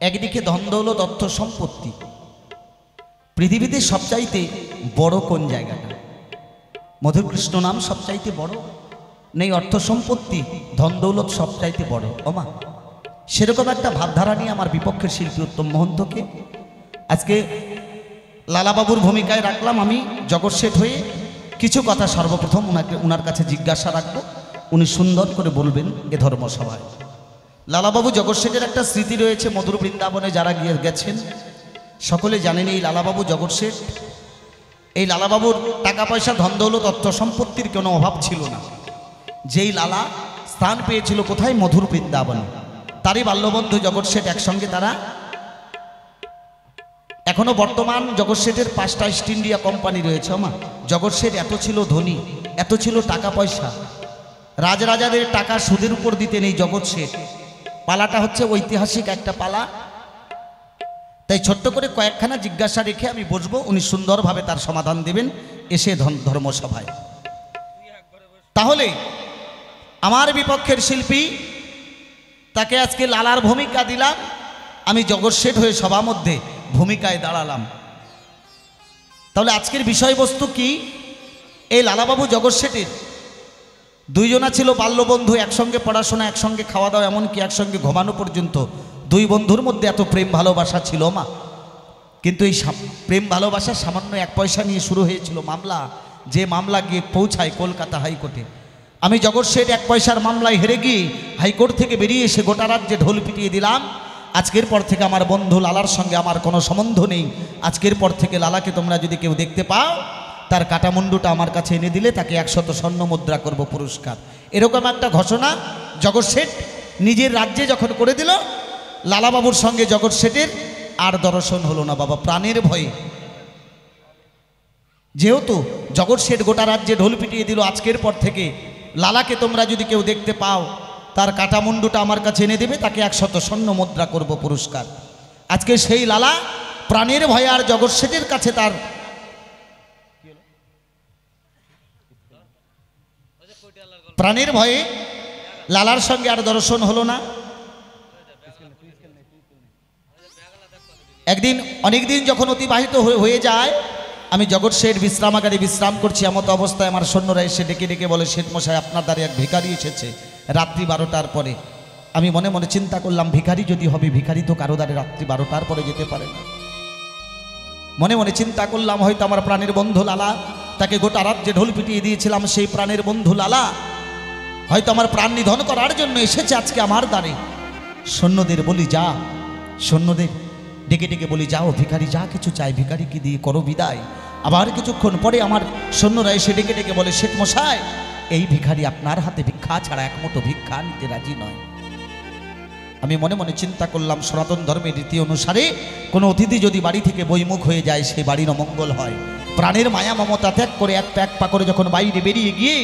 একদিকে ধন দৌলত অর্থ সম্পত্তি, পৃথিবীতে সবচাইতে বড় কোন জায়গাটা? মধুর কৃষ্ণ নাম সবচাইতে বড়, নেই অর্থ সম্পত্তি ধন দৌলত সবচাইতে বড়? ওমা, সেরকম একটা ভাবধারা নিয়ে আমার বিপক্ষের শিল্পী উত্তম মহন্তকে আজকে লালাবাবুর ভূমিকায় রাখলাম। আমি জগৎ শেঠ হয়ে কিছু কথা সর্বপ্রথম ওনার কাছে জিজ্ঞাসা রাখবো, উনি সুন্দর করে বলবেন এ ধর্মসভায়। লালাবাবু জগৎ শেঠের একটা স্মৃতি রয়েছে মধুর বৃন্দাবনে, যারা গেছেন সকলে জানেন এই লালাবাবু জগৎ শেঠ। এই লালাবাবুর টাকা পয়সা ধন দৌলত অর্থ সম্পত্তির কোনো অভাব ছিল না। যেই লালা স্থান পেয়েছিল কোথায়? মধুর বৃন্দাবনে। তারই বাল্যবন্ধু জগৎ শেঠ, একসঙ্গে তারা এখনো বর্তমান জগৎ শেঠের 5টা ইস্ট ইন্ডিয়া কোম্পানি রয়েছে। আমা জগৎ শেঠ এত ছিল ধনী, এত ছিল টাকা পয়সা, রাজরাজাদের টাকা সুদের উপর দিতেন এই জগৎ শেঠ। পালাটা হচ্ছে ঐতিহাসিক একটা পালা, তাই ছোট্ট করে কয়েকখানা জিজ্ঞাসা রেখে আমি বসবো, উনি সুন্দরভাবে তার সমাধান দেবেন এসে ধর্মসভায়। তাহলে আমার বিপক্ষের শিল্পী তাকে আজকে লালার ভূমিকা দিলাম, আমি জগৎ শেঠ হয়ে সবার মধ্যে ভূমিকায় দাঁড়ালাম। তাহলে আজকের বিষয়বস্তু কি? এই লালাবাবু জগৎ শেঠের দুইজনা ছিল বাল্যবন্ধু, একসঙ্গে পড়াশোনা, একসঙ্গে খাওয়া দাওয়া, এমনকি একসঙ্গে ঘুমানো পর্যন্ত। দুই বন্ধুর মধ্যে এত প্রেম ভালোবাসা ছিল মা। কিন্তু এই প্রেম ভালোবাসা সামান্য 1 পয়সা নিয়ে শুরু হয়েছিল মামলা, যে মামলা গিয়ে পৌঁছায় কলকাতা হাইকোর্টে। আমি জগৎ শেঠ 1 পয়সার মামলায় হেরে গিয়ে হাইকোর্ট থেকে বেরিয়ে এসে গোটা রাজ্যে ঢোল পিটিয়ে দিলাম, আজকের পর থেকে আমার বন্ধু লালার সঙ্গে আমার কোনো সম্বন্ধ নেই। আজকের পর থেকে লালাকে তোমরা যদি কেউ দেখতে পাও, তার কাটামুন্ডুটা আমার কাছে এনে দিলে তাকে 100 স্বর্ণ মুদ্রা করব পুরস্কার। এরকম একটা ঘোষণা জগৎ শেঠ নিজের রাজ্যে যখন করে দিল, লালাবাবুর সঙ্গে জগৎ শেঠের আর দর্শন হলো না বাবা, প্রাণের ভয়ে। যেহেতু জগৎ শেঠ গোটা রাজ্যে ঢোল পিটিয়ে দিল, আজকের পর থেকে লালাকে তোমরা যদি কেউ দেখতে পাও, তার কাটামুন্ডুটা আমার কাছে এনে দেবে, তাকে 100 স্বর্ণ মুদ্রা করব পুরস্কার। আজকে সেই লালা প্রাণের ভয়ে আর জগৎ শেঠের কাছে তার প্রাণের ভয়ে লালার সঙ্গে আর দর্শন হলো না। একদিন অনেকদিন যখন অতিবাহিত হয়ে যায়, আমি জগৎ শেঠ বিশ্রামাগারে বিশ্রাম করছি, এমত অবস্থায় আমার সৈন্যরা এসে ডেকে ডেকে বলে, শেঠ মশাই আপনার দ্বারে এক ভিখারি এসেছে রাত্রি 12টার পরে। আমি মনে মনে চিন্তা করলাম, ভিখারি যদি হবে, ভিখারি তো কারো দ্বারে রাত্রি 12টার পরে যেতে পারে না। মনে মনে চিন্তা করলাম, হয়তো আমার প্রাণের বন্ধু লালা, তাকে গোটা রাজ্যে ঢোল পিটিয়ে দিয়েছিলাম, সেই প্রাণের বন্ধু লালা হয়তো আমার প্রাণ নিধন করার জন্য এসেছে আজকে আমার দ্বারে। সৈন্যদের বলি, যা, সৈন্যদের ডেকে ডেকে বলি, যাও ভিখারি যা কিছু চাই ভিখারিকে দিয়ে করো বিদায়। আবার কিছুক্ষণ পরে আমার সৈন্যরা এসে ডেকে ডেকে বলে, শেঠ মশাই এই ভিখারি আপনার হাতে ভিক্ষা ছাড়া এক মুঠো ভিক্ষা নিতে রাজি নয়। আমি মনে মনে চিন্তা করলাম, সনাতন ধর্মের রীতি অনুসারে কোনো অতিথি যদি বাড়ি থেকে বৈমুখ হয়ে যায়, সেই বাড়ির অমঙ্গল হয়। প্রাণের মায়া মমতা ত্যাগ করে এক পা করে যখন বাইরে বেরিয়ে গিয়ে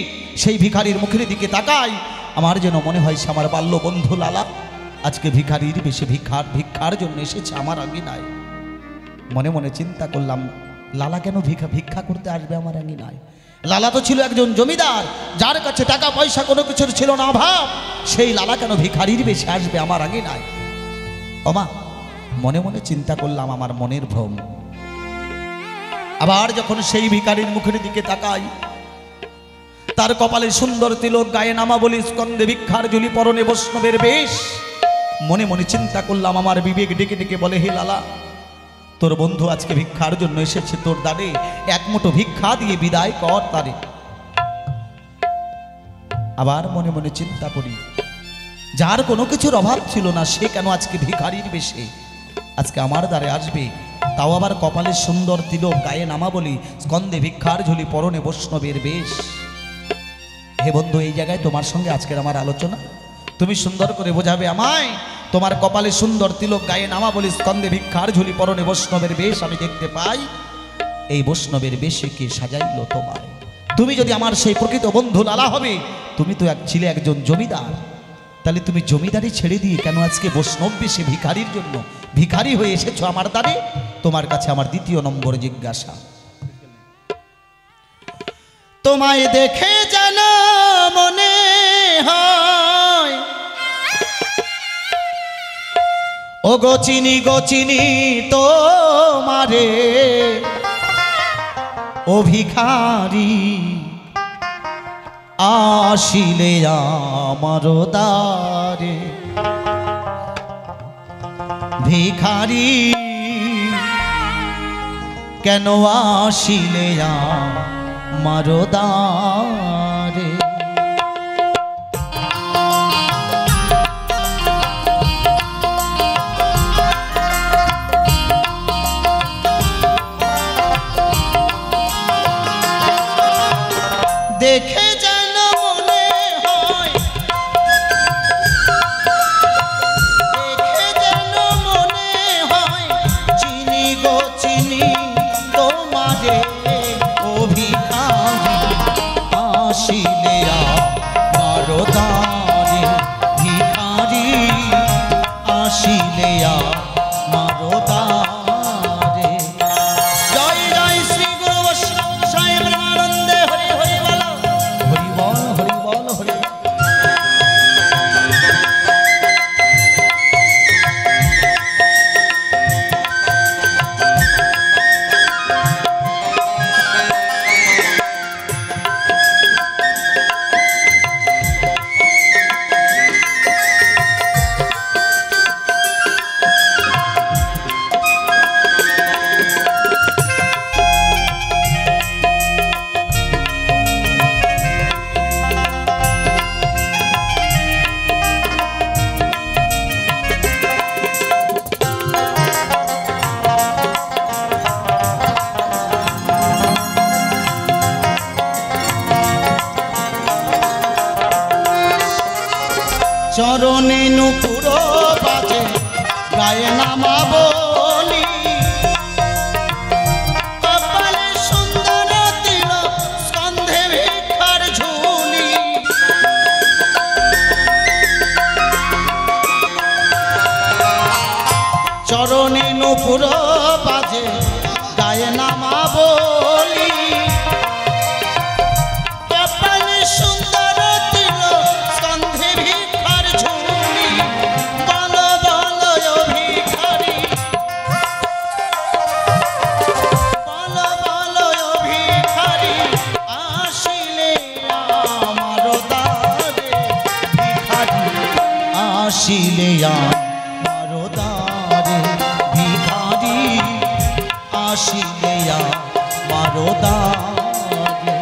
সেই ভিখারির মুখের দিকে তাকাই, আমার যেন মনে হয় সে আমার বাল্য বন্ধু লালা আজকে ভিখারির বেশি ভিক্ষার জন্য এসেছে আমার আঙিনায়। মনে মনে চিন্তা করলাম, লালা কেন ভিক্ষা করতে আসবে আমার আঙিনায়? লালা তো ছিল একজন জমিদার, যার কাছে টাকা পয়সা কোনো কিছুর ছিল না অভাব। সেই লালা কেন ভিখারির বেশি আসবে আমার আঙিনায়? ওমা, মনে মনে চিন্তা করলাম, আমার মনের ভ্রম। আবার যখন সেই ভিখারির মুখের দিকে তাকাই, তার কপালে সুন্দর তিলক, গায়ে নামাবলী, স্কন্ধে ভিক্ষার ঝুলি, পরনে বৈষ্ণবের বেশ। মনে মনে চিন্তা করলাম, আমার বিবেক ডেকে ডেকে বলে, হে লালা, তোর বন্ধু আজকে ভিক্ষার জন্য এসেছে, তোর দ্বারে এক মুঠো ভিক্ষা দিয়ে বিদায় কর তারে। আবার মনে মনে চিন্তা করি, যার কোনো কিছুর অভাব ছিল না, সে কেন আজকে ভিখারির বেশে আজকে আমার দ্বারে আসবে? তাও আবার কপালে সুন্দর তিলক, গায়ে নামাবলী, স্কন্ধে ভিক্ষার ঝুলি, পরনে বৈষ্ণবের বেশ। হে বন্ধু, এই জায়গায় তোমার সঙ্গে আজকের আমার আলোচনা, তুমি সুন্দর করে বোঝাবে আমায়। তোমার কপালে সুন্দর তিলক, গায়ে নামাবলী, স্কন্ধে ভিক্ষার ঝুলি, পরনে বৈষ্ণবের বেশ আমি দেখতে পাই। এই বৈষ্ণবের বেশে কে সাজাইল তোমায়? তুমি যদি আমার সেই প্রকৃত বন্ধু লালা হবে, তুমি তো ছিলে একজন জমিদার, তাহলে তুমি জমিদারি ছেড়ে দিয়ে কেন আজকে বৈষ্ণব বেশে ভিখারির জন্য ভিখারি হয়ে এসেছো আমার দ্বারে? তোমার কাছে আমার দ্বিতীয় নম্বর জিজ্ঞাসা, তোমায় দেখে যেন মনে হয় ও গো চিনি তোমারে ও ভিখারি আসিলে আমার দ্বারে ভিখারি কেন আসিলে আমার দ্বারে দেখে যেন মনে হয় দেখে যেন মনে হয় চিনি গো চিনি তোমারে ও ভিখারি আসিলে আমার দ্বারে ভিখারি আসিলে আমার দ্বারে জয় জয় শ্রী গুরু বৈষ্ণব সাহেব আনন্দে হরি হরি বল হরি বল হরি বল হরি চরণে নুপুর বাজে গায়ে নামা বলি কপালে সুন্দর তিলক স্কন্ধে ভিক্ষার ঝুলি চরণে নুপুর বাজে গায়ে নামা বলি কপালে সুন্দর তিলক স্কন্ধে আসিলে আমার দ্বারে ভিখারি আসিলে আমার দ্বারে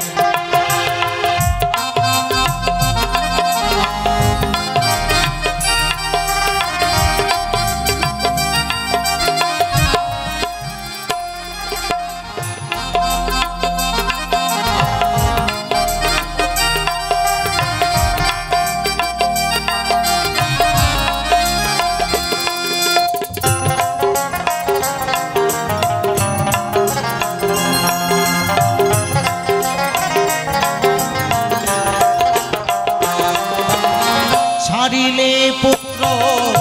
ছাড়িলে পুত্র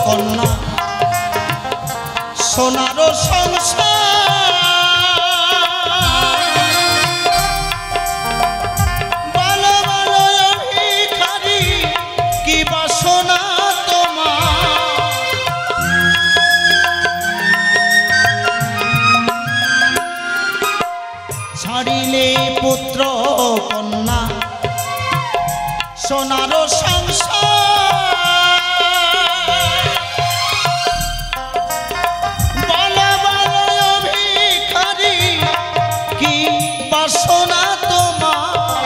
কন্যা সোনার সংসার বলো বলো ভিখারি কি বাসনা তোমার ছাড়িলে পুত্র কন্যা সোনার সংসার বলো বলো ভিখারি কি বাসনা তোমার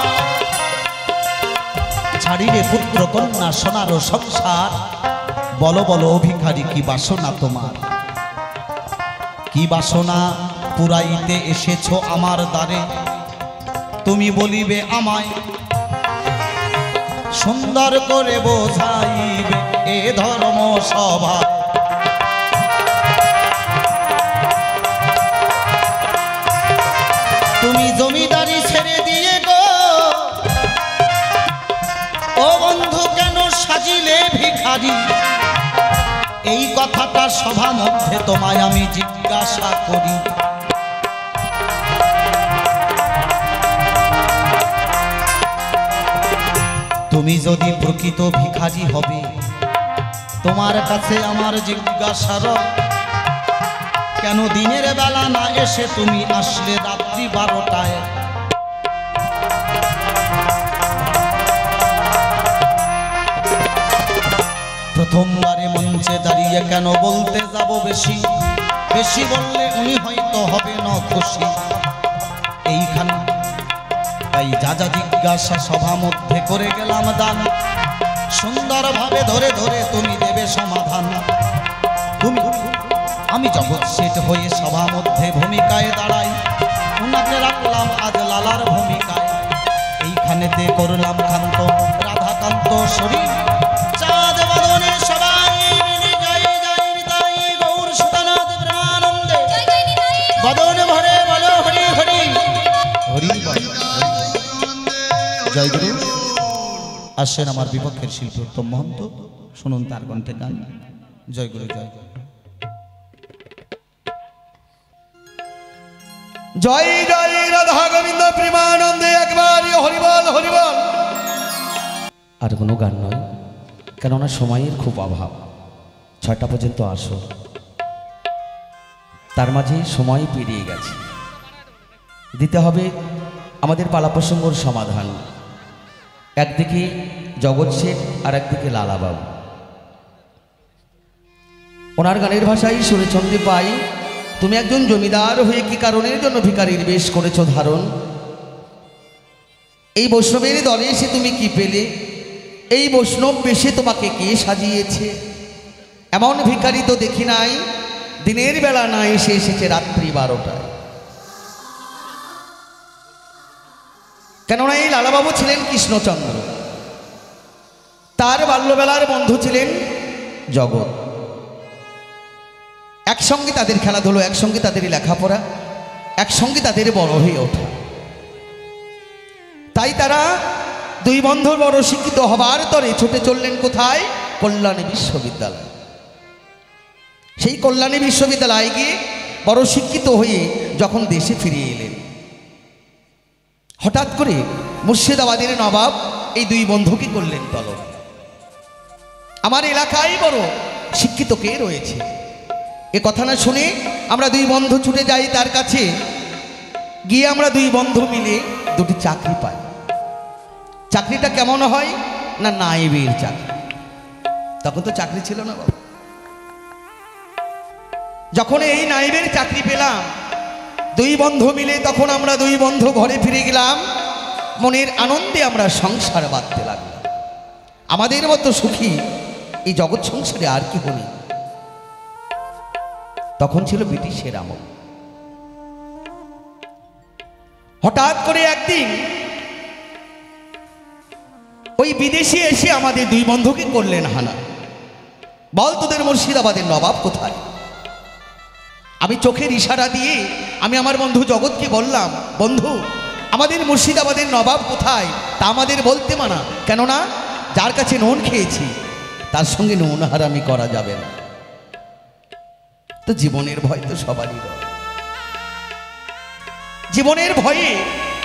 ছাড়িলে পুত্র কন্যা সোনার সংসার বলো বলো ভিখারি কি বাসনা তোমার কি বাসনা পুরাইতে এসেছো আমার দ্বারে তুমি বলিবে আমায় সুন্দর করে বোঝাইবে এ ধর্ম সভা তুমি জমিদারি ছেড়ে দিয়ে গো ও বন্ধু কেন সাজিলে ভিখারি এই কথাটা সভা মধ্যে তোমায় আমি জিজ্ঞাসা করি তুমি যদি প্রকৃত ভিখারি হবে তোমার কাছে আমার জিজ্ঞাসার কেন দিনের বেলা না এসে তুমি আসলে রাত্রি 12টায়? প্রথমবারে মঞ্চে দাঁড়িয়ে কেন বলতে যাব বেশি বেশি বললে উনি হয়তো হবে না খুশি। এইখানে তাই যা যা জিজ্ঞাসা সভা মধ্যে করে গেলাম দান, সুন্দরভাবে ধরে ধরে তুমি দেবে সমাধান। তুমি আমি জগৎ শেঠ হয়ে সভা মধ্যে ভূমিকায় দাঁড়াই, ওনাকে রাখলাম আজ লালার ভূমিকায়। এইখানেতে করলাম ক্ষান্ত রাধাকান্ত শরীর, চাঁদ বদনে সবাই মিলে জয় জয় নিতাই গৌর সুতানাথ প্রেমানন্দে। বদন ভরে বলো হরি হরি হরি বল। জয় গুরু। আসেন আমার বিপক্ষের শিল্পী উত্তম মহন্ত, শুনুন তার কণ্ঠে গান। জয় গুরু জয় জয় জয় জয় রাধা গোবিন্দ প্রেমানন্দে একবার হরিবল হরিবল। আর কোনো গান নয়, কেননা সময়ের খুব অভাব। 6টা পর্যন্ত আসো, তার মাঝে সময় পেরিয়ে গেছে। দিতে হবে আমাদের পালা প্রসঙ্গর সমাধান। একদিকে জগৎ শেঠ আর একদিকে লালাবাবু। ওনার গানের ভাষায় সুরে ছন্দে পাই, তুমি একজন জমিদার হয়ে কি কারণের জন্য ভিখারির বেশ করেছ ধারণ? এই বৈষ্ণবের দলে এসে তুমি কি পেলে? এই বৈষ্ণব বেশে তোমাকে কে সাজিয়েছে? এমন ভিখারি তো দেখি নাই, দিনের বেলা না এসে এসেছে রাত্রি 12টায়। কেননা এই লালাবাবু ছিলেন কৃষ্ণচন্দ্র, তার বাল্যবেলার বন্ধু ছিলেন জগৎ। একসঙ্গে তাদের খেলাধুলো, একসঙ্গে তাদের লেখাপড়া, একসঙ্গে তাদের বড় হয়ে ওঠা। তাই তারা দুই বন্ধুর বড় শিক্ষিত হবার তরে ছুটে চললেন কোথায়? কল্যাণী বিশ্ববিদ্যালয়। সেই কল্যাণী বিশ্ববিদ্যালয়ে গিয়ে বড় শিক্ষিত হয়ে যখন দেশে ফিরে এলেন, হঠাৎ করে মুর্শিদাবাদের নবাব এই দুই বন্ধুকে করলেন তলব। আমার এলাকায় বড় শিক্ষিত কে রয়েছে? এ কথা না শুনে আমরা দুই বন্ধু ছুটে যাই তার কাছে। গিয়ে আমরা দুই বন্ধু মিলে দুটি চাকরি পাই। চাকরিটা কেমন হয় না, নায়েবের চাকরি। তখন তো চাকরি ছিল না বাবা। যখন এই নায়েবের চাকরি পেলাম দুই বন্ধু মিলে, তখন আমরা দুই বন্ধু ঘরে ফিরে গেলাম। মনের আনন্দে আমরা সংসার বাঁধতে লাগলাম। আমাদের মতো সুখী এই জগৎ সংসারে আর কি হনি। তখন ছিল ব্রিটিশের আমল। হঠাৎ করে একদিন ওই বিদেশি এসে আমাদের দুই বন্ধুকে করলেন হানা। বল তোদের মুর্শিদাবাদের নবাব কোথায়? আমি চোখের ইশারা দিয়ে আমি আমার বন্ধু জগৎকে বললাম, বন্ধু আমাদের মুর্শিদাবাদের নবাব কোথায়? তা আমাদের বলতে মানা, কেননা যার কাছে নুন খেয়েছি তার সঙ্গে নুন হারামি করা যাবে না। তো জীবনের ভয় তো সবারই রয়। জীবনের ভয়ে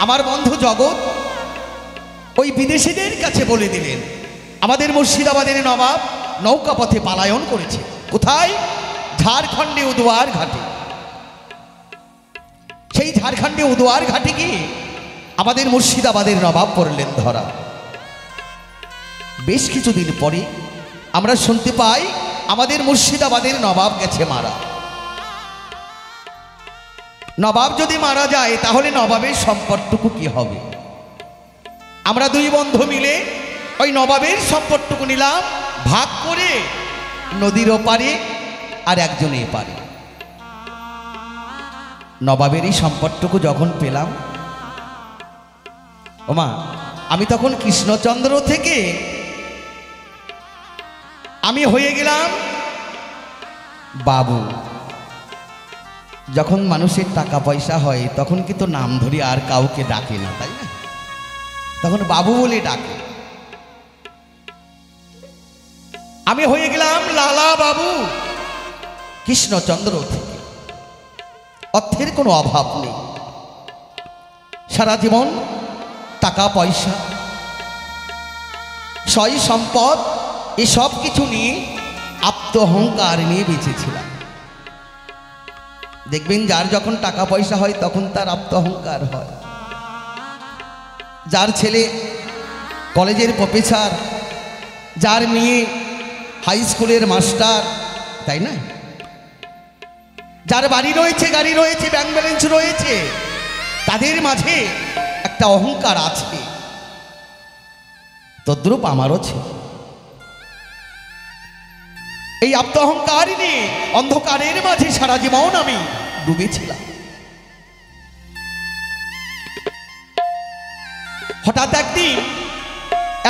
আমার বন্ধু জগৎ ওই বিদেশিদের কাছে বলে দিলেন, আমাদের মুর্শিদাবাদের নবাব নৌকা পথে পালায়ন করেছে। কোথায়? ঝাড়খণ্ডে উদুয়ার ঘাটে। সেই ঝাড়খণ্ডে উদুয়ার ঘাটে গিয়ে আমাদের মুর্শিদাবাদের নবাব পড়লেন ধরা। বেশ কিছুদিন পরে আমরা শুনতে পাই আমাদের মুর্শিদাবাদের নবাব গেছে মারা। নবাব যদি মারা যায় তাহলে নবাবের সম্পদটুকু কি হবে? আমরা দুই বন্ধু মিলে ওই নবাবের সম্পদটুকু নিলাম ভাগ করে, নদীর ওপারে আর একজন এপারে। নবাবের এই সম্পদটুকু যখন পেলাম, ওমা আমি তখন কৃষ্ণচন্দ্র থেকে আমি হয়ে গেলাম বাবু। যখন মানুষের টাকা পয়সা হয় তখন কিন্তু নাম ধরে আর কাউকে ডাকে না, তাই না? তখন বাবু বলে ডাকে। আমি হয়ে গেলাম লালা বাবু কৃষ্ণচন্দ্র থেকে। অর্থের কোনো অভাব নেই। সারা জীবন টাকা পয়সা, সয় সম্পদ এসব কিছু নিয়ে আপ্ত অহংকার নিয়ে বেঁচেছিলাম। দেখবেন যার যখন টাকা পয়সা হয় তখন তার আপ্ত অহংকার হয়। যার ছেলে কলেজের প্রফেসর, যার মেয়ে হাই স্কুলের মাস্টার, তাই না? যার বাড়ি রয়েছে, গাড়ি রয়েছে, ব্যাংক ব্যালেন্স রয়েছে, তাদের মাঝে একটা অহংকার আছে। তদ্রূপ আমারও ছিল। এই আপ্ত অহংকার নিয়ে অন্ধকারের মাঝে সারা জীবন আমি ডুবেছিলাম। হঠাৎ একদিন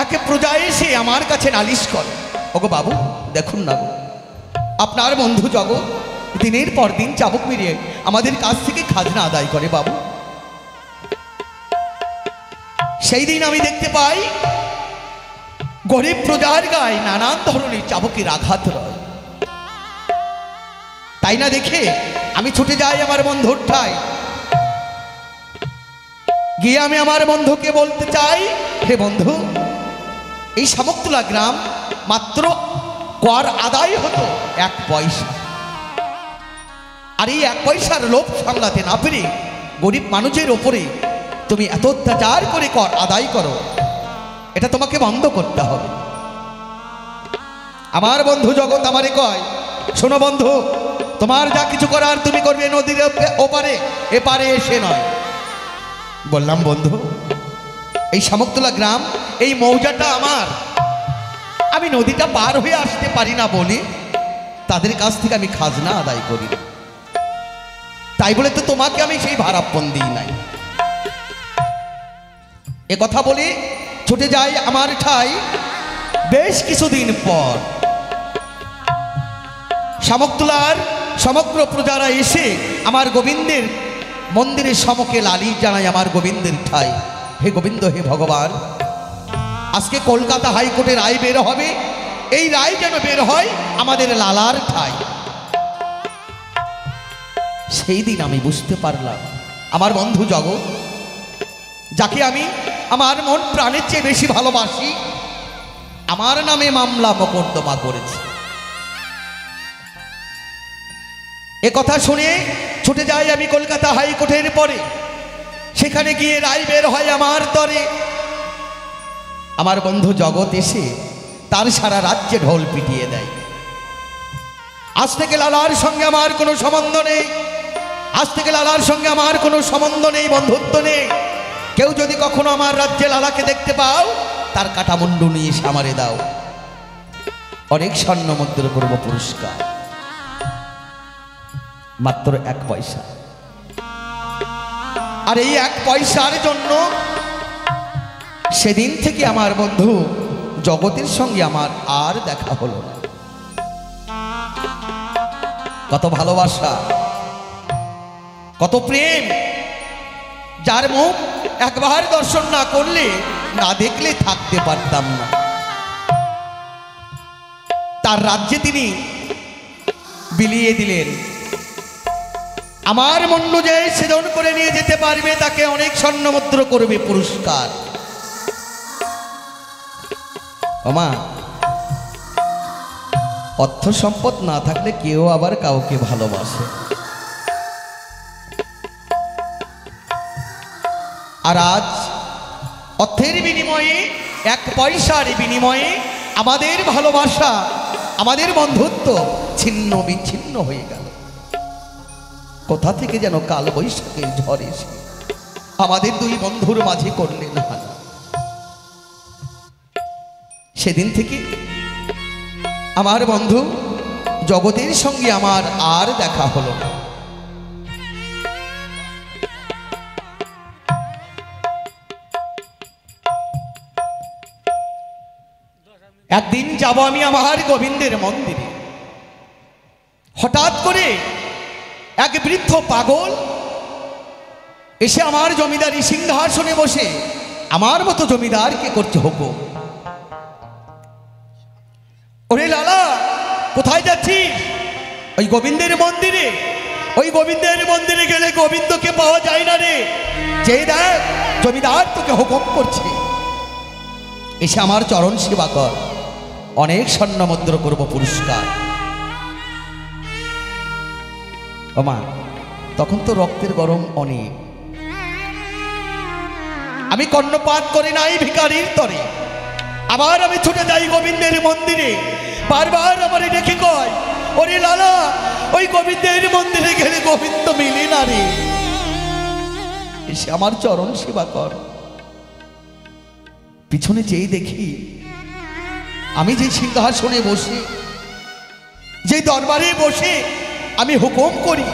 এক প্রজা এসে আমার কাছে নালিশ করে, ওগো বাবু দেখুন না গো, আপনার বন্ধু জগৎ দিনের পর দিন চাবুক মেরিয়ে আমাদের কাছ থেকে খাজনা আদায় করে বাবু। সেই দিন আমি দেখতে পাই গরিব প্রজার গায়ে নানান ধরনের চাবুকের আঘাত রয়। তাই না দেখে আমি ছুটে যাই আমার বন্ধুর ঠাই। গিয়ে আমি আমার বন্ধুকে বলতে চাই, হে বন্ধু, এই শামুকতলা গ্রাম মাত্র কর আদায় হতো 1 পয়সা, আর এই 1 পয়সার লোভ সামলাতে না পেরে গরিব মানুষের ওপরে তুমি এত অত্যাচার করে কর আদায় করো, এটা তোমাকে বন্ধ করতে হবে। আমার বন্ধু জগৎ আমারে কয়, শোনো বন্ধু, তোমার যা কিছু করার তুমি করবে নদীর ওপারে, এপারে এসে নয়। বললাম বন্ধু, এই শামুকতলা গ্রাম, এই মৌজাটা আমার, আমি নদীটা পার হয়ে আসতে পারি না বলে তাদের কাছ থেকে আমি খাজনা আদায় করি, তাই বলে তো তোমাকে আমি সেই ভাড়াপণ দিই নাই। এ কথা বলে ছুটে যাই আমার ঠাই। বেশ কিছুদিন পর শামুকতলার সমগ্র প্রজারা এসে আমার গোবিন্দের মন্দিরের সমকে লালি জানায় আমার গোবিন্দের ঠাই, হে গোবিন্দ, হে ভগবান, আজকে কলকাতা হাইকোর্টের রায় বের হবে, এই রায় যেন বের হয় আমাদের লালার ঠাই। সেই দিন আমি বুঝতে পারলাম আমার বন্ধু জগৎ, যাকে আমি আমার মন প্রাণের চেয়ে বেশি ভালোবাসি, আমার নামে মামলা মোকদ্দমা করেছে। এ কথা শুনে ছুটে যাই আমি কলকাতা হাইকোর্টের পরে। সেখানে গিয়ে রায় বের হয় আমার তরে। আমার বন্ধু জগৎ এসে তার সারা রাজ্যে ঢোল পিটিয়ে দেয়। আজ থেকে লালার সঙ্গে আমার কোনো সম্বন্ধ নেই, আজ থেকে লালার সঙ্গে আমার কোনো সম্বন্ধ নেই, বন্ধুত্ব নেই। কেউ যদি কখনো আমার রাজ্যে লালাকে দেখতে পাও, তার কাটা মুন্ডু নিয়ে এসে আমারে দাও, অনেক স্বর্ণ মুদ্রা করব পুরস্কার, মাত্র 1 পয়সা। আর এই 1 পয়সার জন্য সেদিন থেকে আমার বন্ধু জগতের সঙ্গে আমার আর দেখা হলো না। কত ভালোবাসা, কত প্রেম, যার মুখ একবার দর্শন না করলে, না দেখলে থাকতে পারতাম না। তার রাজ্যে তিনি বিলিয়ে দিলেন। আমার মন্ডু যে সেজন করে নিয়ে যেতে পারবে, তাকে অনেক স্বর্ণমুদ্র করবে পুরস্কার। ওমা, অর্থ সম্পদ না থাকলে কেউ আবার কাউকে ভালোবাসে। আর আজ অর্থের বিনিময়ে, 1 পয়সার বিনিময়ে আমাদের ভালোবাসা, আমাদের বন্ধুত্ব ছিন্ন বিচ্ছিন্ন হয়ে গেল। কোথা থেকে যেন কাল বৈশাখের ঝড় এসে আমাদের 2 বন্ধুর মাঝে করলেন হানা। সেদিন থেকে আমার বন্ধু জগতের সঙ্গে আমার আর দেখা হলো না। একদিন যাব আমি আমার গোবিন্দের মন্দিরে। হঠাৎ করে এক বৃদ্ধ পাগল এসে আমার জমিদারি সিংহাসনে বসে আমার মতো জমিদারকে করছে হুকুম। ওরে লালা, কোথায় যাচ্ছিস? ওই গোবিন্দের মন্দিরে। ওই গোবিন্দের মন্দিরে গেলে গোবিন্দকে পাওয়া যায় না রে, যে দেখ জমিদার তোকে হুকুম করছে, এসে আমার চরণ সেবা কর। অনেক স্বর্ণমুদ্রা করব পুরস্কার। ওমা, তখন তো রক্তের গরম অনেক। আমি কর্ণপাত করি নাই ভিখারির তরে। আবার আমি ছুটে যাই গোবিন্দের মন্দিরে। বারবার আমার ডেকে কয়, ওরে লালা, ওই গোবিন্দের মন্দিরে গেলে গোবিন্দ মিলে না রে, এসে আমার চরণ সেবা কর। পিছনে যেই দেখি আমি যে সিংহাসনে বসে, যে দরবারে বসে আমি হুকুম করি,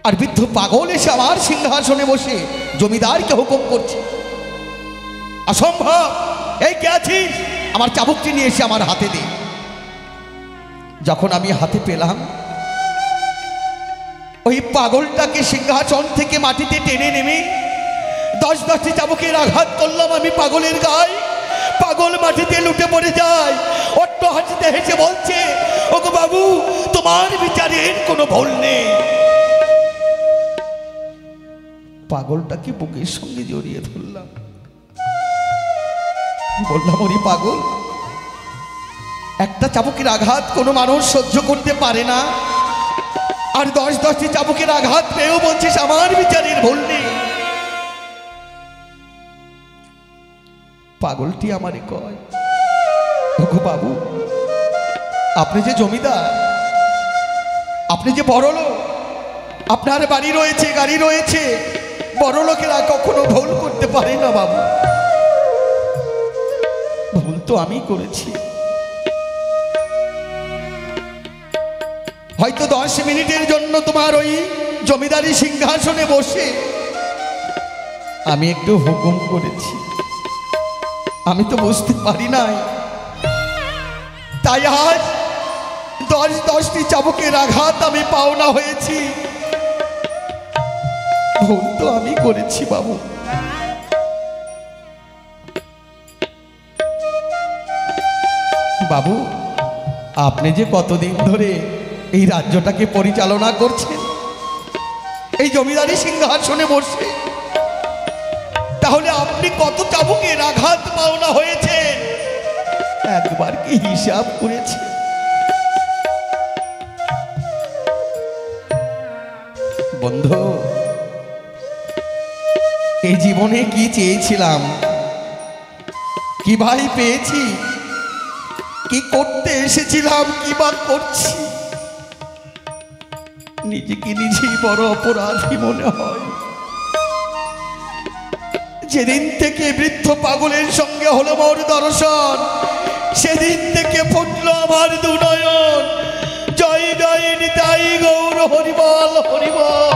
আর বৃদ্ধ পাগল এসে আমার সিংহাসনে বসে জমিদারকে হুকুম করছে। অসম্ভব, এই কে আছিস? আমার চাবুকটি নিয়ে এসে আমার হাতে দে। যখন আমি হাতে পেলাম, ওই পাগলটাকে সিংহাসন থেকে মাটিতে টেনে নেমে 10-10টি চাবুকের আঘাত করলাম আমি পাগলের গায়ে। পাগল মাটিতে লুটে পড়ে যায়। অট্ট হাসিতে হেসে বলছে, ওগো বাবু, তোমার বিচারের কোনো ভুল নেই। পাগলটাকে বুকের সঙ্গে জড়িয়ে ধরলাম, বললাম, ওরে পাগল, একটা চাবুকের আঘাত কোনো মানুষ সহ্য করতে পারে না, আর 10-10টি চাবুকের আঘাত পেয়েও বলছিস আমার বিচারের ভুল নেই। পাগলটি আমারে কয়, ওগো বাবু, আপনি যে জমিদার, আপনি যে বড় লোক, আপনার বাড়ি রয়েছে, গাড়ি রয়েছে, বড় লোকেরা কখনো ভুল করতে পারে না বাবু। ভুল তো আমি করেছি। হয়তো 10 মিনিটের জন্য তোমার ওই জমিদারি সিংহাসনে বসে আমি একটু হুকুম করেছি, আমি তো বুঝতে পারি নাই, তাই আজ 10-10টি চাবুকের আঘাত আমি পাওনা হয়েছি। ভুল তো আমি করেছি বাবু। বাবু, আপনি যে কতদিন ধরে এই রাজ্যটাকে পরিচালনা করছেন, এই জমিদারি সিংহাসনে বসে, তাহলে আপনি কত চাবুকের আঘাত পাওনা হয়েছে একবার কি হিসাব করেছে? বন্ধু, এই জীবনে কি চেয়েছিলাম, কি ভাই পেয়েছি, কি করতে এসেছিলাম, কি বা করছি, নিজেকে নিজেই বড় অপরাধী মনে হয়। যেদিন থেকে বৃদ্ধ পাগলের সঙ্গে হলো মোর দর্শন, সেদিন থেকে ফুটলো আমার দুনয়ন। জয় জয় নিতাই গৌর হরিবল হরিবল।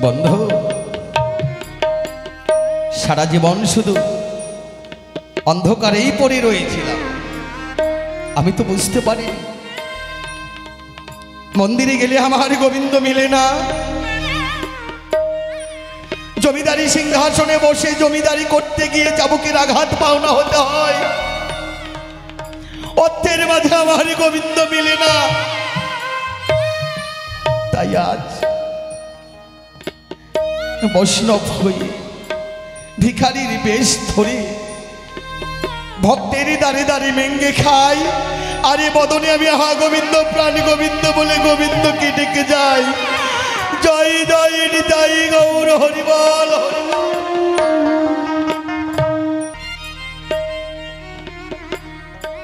বন্ধু, সারা জীবন শুধু অন্ধকারেই পড়ে রয়েছিলাম, আমি তো বুঝতে পারি মন্দিরে গেলে আমার গোবিন্দ মিলে না। জমিদারি সিংহাসনে বসে জমিদারি করতে গিয়ে চাবুকের আঘাত পাওনা হতে হয়, অর্থের মাঝে আমার গোবিন্দ মিলে না। তাই আজ বৈষ্ণব হয়ে ভিখারির বেশ ধরে ভক্তেরই দাঁড়ে দাঁড়ে মেঙ্গে খাই, আরে বদনে আমি হা গোবিন্দ প্রাণ গোবিন্দ বলে গোবিন্দকে ডেকে যাই। জয় জয় নিতাই গৌর হরিবল।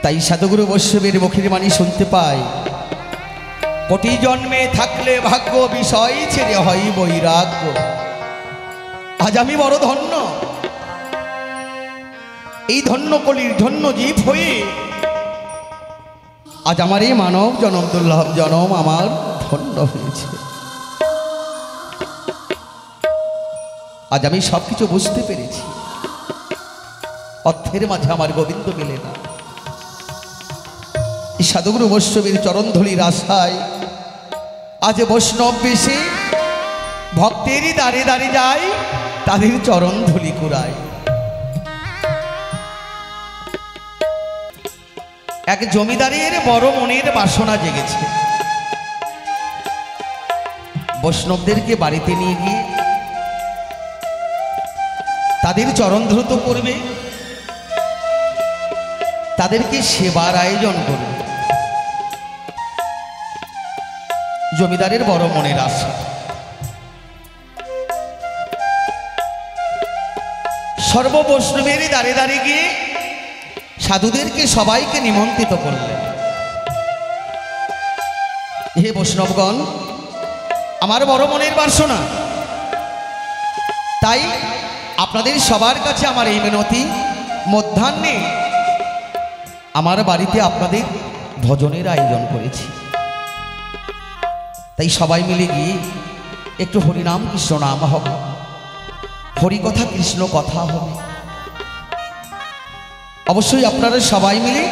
তাই সাধুগুরু বৈষ্ণবের মুখের বাণী শুনতে পাই, কোটি জন্মে থাকলে ভাগ্য, বিষয় ছেড়ে হয় বৈরাগ্য। আজ আমি বড় ধন্য, এই ধন্য কলির ধন্য জীব হয়ে আজ আমার এই মানব জনম, দুর্লভ জনম আমার ধন্য হয়েছে। আজ আমি সবকিছু বুঝতে পেরেছি, অর্থের মাঝে আমার গোবিন্দ মেলে না। এই সাধুগুরু বৈষ্ণবের চরণধূলির আশায় আজ বৈষ্ণব বেশে ভক্তেরই দাঁড়ে দাঁড়ে যায়, তাদের চরণধূলি কুড়ায়। এক জমিদারের বড় মনের বাসনা জেগেছে, বৈষ্ণবদেরকে বাড়িতে নিয়ে গিয়ে তাদের চরণ দ্রুত করবে, তাদেরকে সেবার আয়োজন করবে। জমিদারের বড় মনের আশা। সর্ববৈষ্ণবের দাঁড়ে দাঁড়িয়ে গিয়ে সাধুদেরকে সবাইকে নিমন্ত্রিত করলেন। হে বৈষ্ণবগণ, আমার বড় মনের বাসনা, তাই আপনাদের সবার কাছে আমার এই মিনতি, মধ্যাহ্নে আমার বাড়িতে আপনাদের ভোজনের আয়োজন করেছি। তাই সবাই মিলে গিয়ে একটু হরিনাম কৃষ্ণ নাম হবে, হরিকথা কৃষ্ণ কথা হবে। অবশ্যই আপনারা সবাই মিলে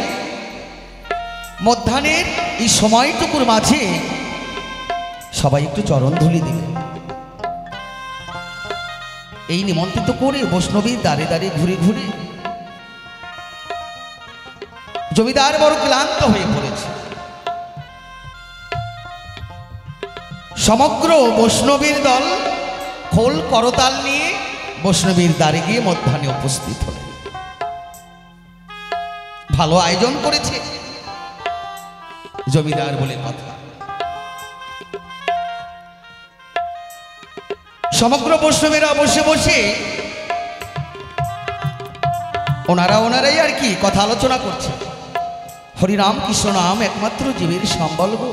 মধ্যাহ্নের এই সময়টুকুর মাঝে সবাই একটু চরণ ধুলি দিলেন। এই নিমন্ত্রিত করে বৈষ্ণবীর দাঁড়ে দাঁড়িয়ে ঘুরে ঘুরে জমিদার বড় ক্লান্ত হয়ে পড়েছে। সমগ্র বৈষ্ণবীর দল খোল করতাল নিয়ে বৈষ্ণবীর দ্বারে গিয়ে মধ্যাহ্নে উপস্থিত হলেন। ভালো আয়োজন করেছে জমিদার বলে কথা। সমগ্র বৈষ্ণবেরা বসে বসে ওনারাই আর কি কথা আলোচনা করছে। হরিনাম কৃষ্ণ নাম একমাত্র জীবের সম্বল গো।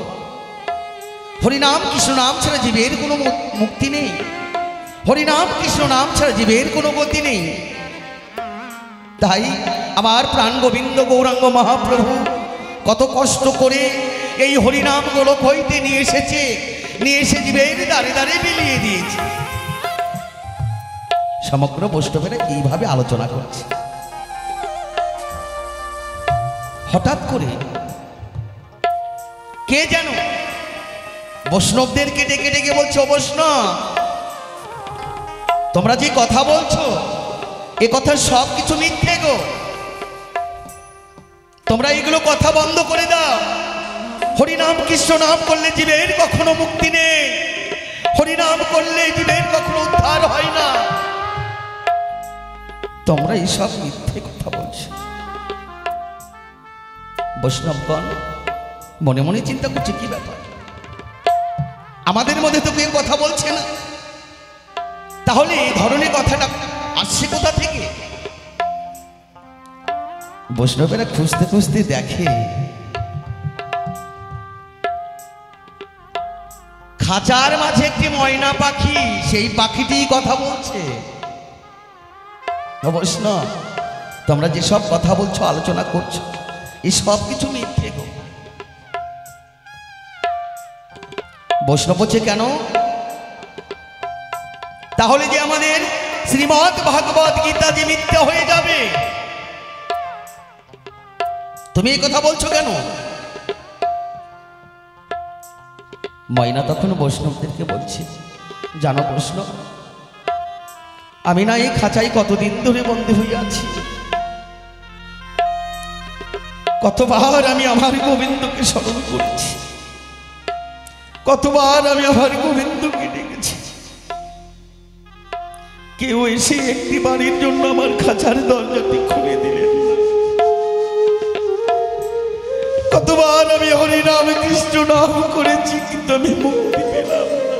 হরিনাম কৃষ্ণ নাম ছাড়া জীবের কোনো মুক্তি নেই। হরিনাম কৃষ্ণ নাম ছাড়া জীবের কোনো গতি নেই। তাই আমার প্রাণ গোবিন্দ গৌরাঙ্গ মহাপ্রভু কত কষ্ট করে এই হরিনাম গোলক হইতে নিয়ে এসেছে, নিয়ে এসে জীবের দাঁড়ে দাঁড়ে বিলিয়ে দিয়েছে। সমগ্র বৈষ্ণবেরা এইভাবে আলোচনা করছে। হঠাৎ করে কে যেন বৈষ্ণবদেরকে ডেকে ডেকে বলছো, বৈষ্ণব তোমরা যে কথা বলছো এ কথা সব কিছু মিথ্যে গো। তোমরা এগুলো কথা বন্ধ করে দাও। হরিনাম কৃষ্ণ নাম করলে জীবের কখনো মুক্তি নেই। হরিনাম করলে জীবের কখনো উদ্ধার হয় না। তোমরা এইসব মিথ্যে কথা বলছো। বৈষ্ণবগণ মনে মনে চিন্তা করছে, কি ব্যাপার, আমাদের মধ্যে তো কেউ কথা বলছে না, তাহলে এই ধরনের কথাটা আসছে কোথা থেকে? বৈষ্ণবেরা খুঁজতে খুঁজতে দেখে খাঁচার মাঝে একটি ময়না পাখি, সেই পাখিটি কথা বলছে। বৈষ্ণব তোমরা যেসব কথা বলছো, আলোচনা করছো, এই সব কিছু মিথ্যে গো। বৈষ্ণব বলছে কেন? তাহলে যে আমাদের শ্রীমদ্ ভাগবত গীতা যে মিথ্যা হয়ে যাবে, তুমি এই কথা বলছো কেন? ময়না তখন বৈষ্ণবদেরকে বলছে, জানো বৈষ্ণব, আমি না এই খাঁচায় কতদিন ধরে বন্দী হয়ে আছি। কতবার আমি আমার গোবিন্দকে স্মরণ করেছি, কতবার আমি আমার গোবিন্দকে ডেকেছি, কেউ এসে একটি বাড়ির জন্য আমার খাঁচার দরজাটি খুলে দিলেন। কতবার আমি হরিনাম কৃষ্ণ নাম করেছি, কিন্তু আমি মুক্তি পেলাম না।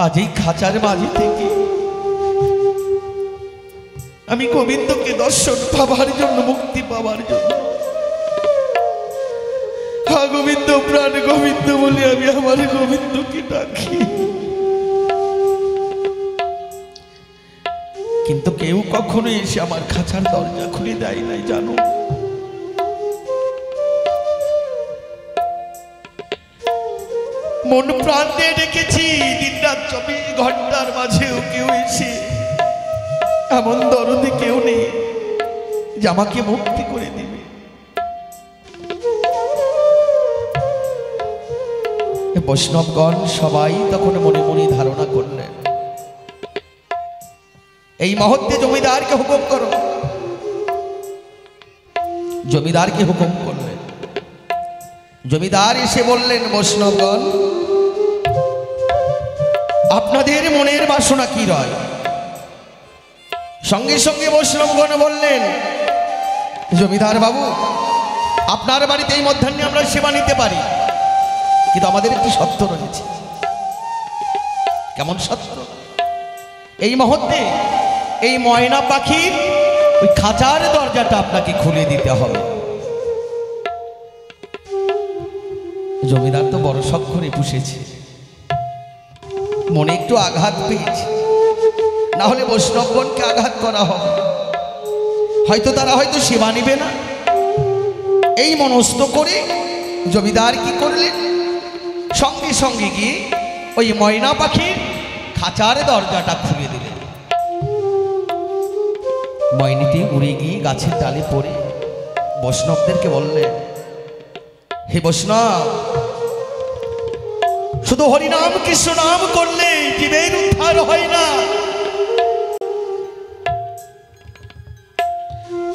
আজ এই খাঁচার মাঝে থেকে আমি গোবিন্দকে দর্শন পাবার জন্য, মুক্তি পাবার জন্য, হা গোবিন্দ প্রাণ গোবিন্দ বলে আমি আমার গোবিন্দকে ডাকি, কিন্তু কেউ কখনো এসে আমার খাঁচার দরজা খুলে দেয় নাই। জানো, মন প্রাণ দিয়ে ডেকেছি, দিন রাত 24 ঘন্টার মাঝেও কেউ এসে এমন দরদে কেউ নেই যে আমাকে মুক্তি করে দিবে। বৈষ্ণবগণ সবাই তখন মনে মনে ধারণা করলেন, এই মুহূর্তে জমিদারকে হুকুম করো। জমিদারকে হুকুম করলেন, জমিদার এসে বললেন, বৈষ্ণবগণ, আপনাদের মনের বাসনা কি রয়? সঙ্গে সঙ্গে বৈষ্ণবগণ বললেন, জমিদার বাবু, আপনার বাড়িতে এই মধ্যাহ্নে আমরা সেবা নিতে পারি, কিন্তু আমাদের একটি শর্ত রয়েছে। কেমন শর্ত? এই মুহূর্তে এই ময়না পাখির ওই খাঁচার দরজাটা আপনাকে খুলে দিতে হবে। জমিদার তো বড় শখ করে পুষেছে, মনে একটু আঘাত পেয়েছে, না হলে বৈষ্ণবগণকে আঘাত করা হবে, হয়তো তারা হয়তো সেবা নিবে না। এই মনস্থ করে জমিদার কি করলেন, সঙ্গে সঙ্গে গিয়ে ওই ময়না পাখির খাঁচার দরজাটা খুলে দিলেন। ময়নাটি উড়ে গিয়ে গাছের ডালে পড়ে বৈষ্ণবদেরকে বললেন, হে বৈষ্ণব, শুধু হরিনাম কৃষ্ণ নাম করলে জীবের উদ্ধার হয় না।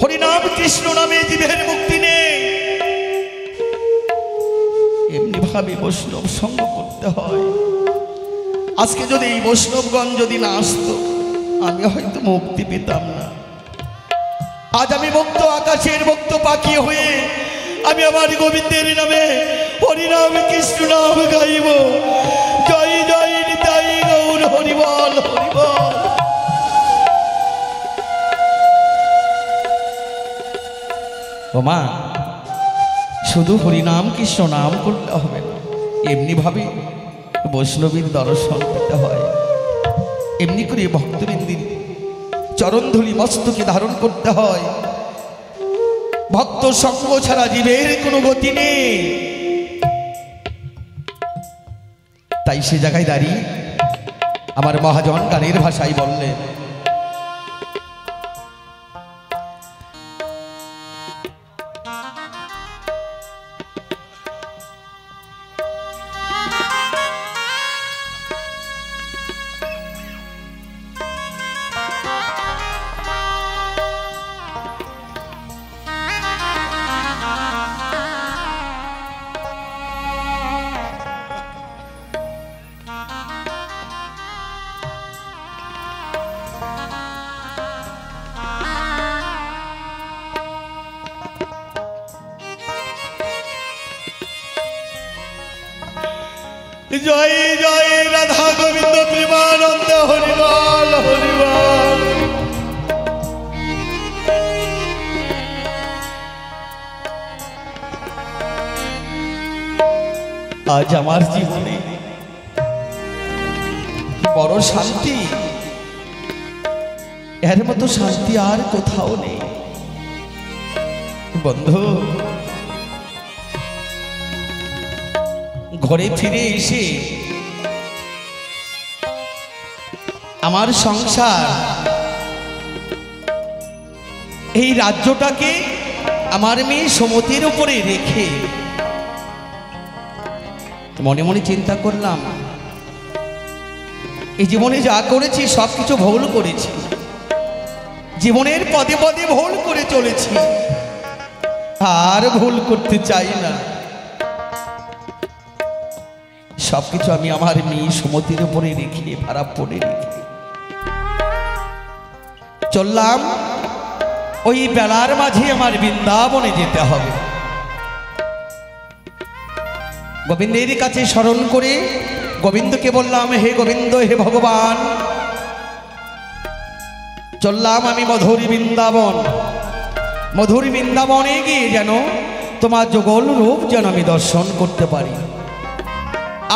হরিনাম কৃষ্ণ নামে জীবের মুক্তি নেই। এমনি ভাবে বৈষ্ণব সঙ্গ করতে হয়। আজকে যদি এই বৈষ্ণবগণ যদি না আসতো, আমি হয়তো মুক্তি পেতাম না। আজ আমি মুক্ত আকাশের মুক্ত পাখি হয়ে আমি আমার গোবিন্দের নামে হরিনাম কৃষ্ণ নাম গাইব। জয় জয় নিতাই গৌর হরিবল হরিবল। ও মা, শুধু হরিনাম কৃষ্ণ নাম করতে হবে না, এমনি ভাবে বৈষ্ণবীর দর্শন পেতে হয়। এমনি করে ভক্তবৃন্দির চরণধূলি মস্তকে ধারণ করতে হয়। ভক্ত সঙ্গ ছাড়া জীবের কোনো গতি নেই। তাই সে জায়গায় দাঁড়িয়ে আমার মহাজন গানের ভাষায় বললেন, জয় জয় রাধা গোবিন্দ প্রেমানন্দ হরিবল হরিবল। আজ আমার জীবনে বড় শান্তি, এর মতো শান্তি আর কোথাও নেই। বন্ধু, ঘরে ফিরে এসে আমার সংসার, এই রাজ্যটাকে আমার মেয়ে সমতির উপরে রেখে মনে মনে চিন্তা করলাম, এই জীবনে যা করেছি সবকিছু ভুল করেছি, জীবনের পদে পদে ভুল করে চলেছি, আর ভুল করতে চাই না। সবকিছু আমি আমার মেয়ে সমতির উপরে রেখে, ভাড়া পড়ে রেখে চললাম। ওই বেলার মাঝে আমার বৃন্দাবনে যেতে হবে। গোবিন্দের কাছে স্মরণ করে গোবিন্দকে বললাম, হে গোবিন্দ, হে ভগবান, চললাম আমি মধুর বৃন্দাবন। মধুর বৃন্দাবনে গিয়ে যেন তোমার যুগল রূপ যেন আমি দর্শন করতে পারি।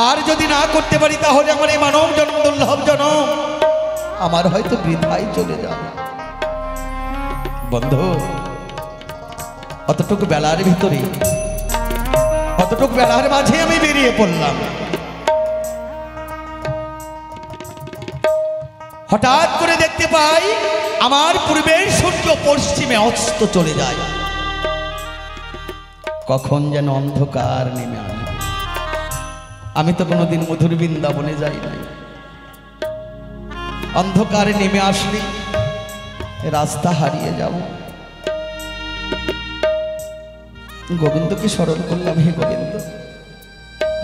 আর যদি না করতে পারি তাহলে আমার এই মানব জন্ম, দুর্লভ জন্ম আমার হয়তো বৃথায় চলে যাবে। বন্ধু, অতটুকু বেলার ভিতরে, অতটুকু বেলার মাঝে আমি বেরিয়ে পড়লাম। হঠাৎ করে দেখতে পাই আমার পূর্বের সূর্য পশ্চিমে অস্ত চলে যায়। কখন যেন অন্ধকার নেমে আসবে। আমি তো কোনোদিন মধুর বৃন্দাবনে যাই নাই। অন্ধকারে নেমে আসলে রাস্তা হারিয়ে যাব। গোবিন্দকে স্মরণ করলাম, হে গোবিন্দ,